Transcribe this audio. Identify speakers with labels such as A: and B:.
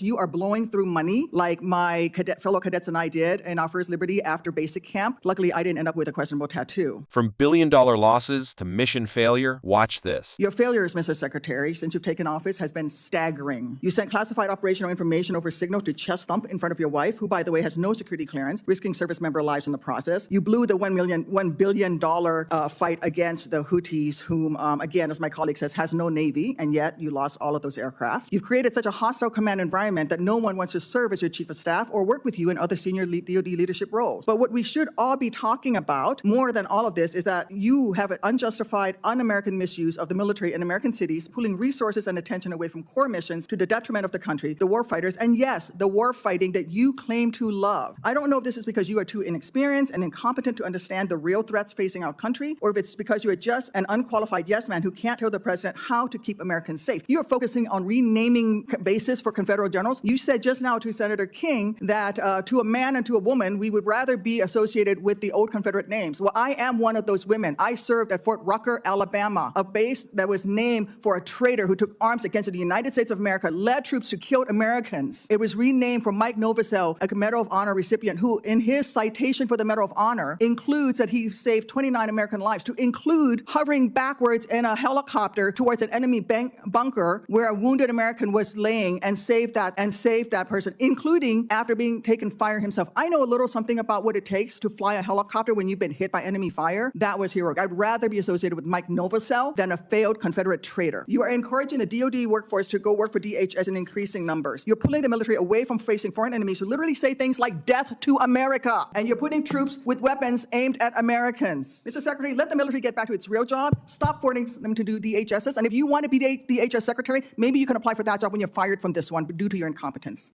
A: You are blowing through money like my fellow cadets and I did in our first Liberty after basic camp. Luckily, I didn't end up with a questionable tattoo.
B: From billion-dollar losses to mission failure, watch this.
A: Your failures, Mr. Secretary, since you've taken office has been staggering. You sent classified operational information over Signal to chest thump in front of your wife, who, by the way, has no security clearance, risking service member lives in the process. You blew the $1 billion fight against the Houthis, whom, again, as my colleague says, has no Navy, and yet you lost all of those aircraft. You've created such a hostile command environment that no one wants to serve as your chief of staff or work with you in other senior DoD leadership roles. But what we should all be talking about, more than all of this, is that you have an unjustified, un-American misuse of the military in American cities, pulling resources and attention away from core missions to the detriment of the country, the war fighters, and yes, the war fighting that you claim to love. I don't know if this is because you are too inexperienced and incompetent to understand the real threats facing our country, or if it's because you are just an unqualified yes man who can't tell the president how to keep Americans safe. You are focusing on renaming bases for Confederate generals. You said just now to Senator King that to a man and to a woman, we would rather be associated with the old Confederate names. Well, I am one of those women. I served at Fort Rucker, Alabama, a base that was named for a traitor who took arms against the United States of America, led troops who killed Americans. It was renamed for Mike Novosel, a Medal of Honor recipient who, in his citation for the Medal of Honor, includes that he saved 29 American lives, to include hovering backwards in a helicopter towards an enemy bunker where a wounded American was laying and saved that person, including after being taken fire himself. I know a little something about what it takes to fly a helicopter when you've been hit by enemy fire. That was heroic. I'd rather be associated with Mike Novosel than a failed Confederate traitor. You are encouraging the DoD workforce to go work for DHS in increasing numbers. You're pulling the military away from facing foreign enemies who literally say things like death to America. And you're putting troops with weapons aimed at Americans. Mr. Secretary, let the military get back to its real job. Stop forcing them to do DHSs. And if you want to be DHS Secretary, maybe you can apply for that job when you're fired from this one due to your incompetence.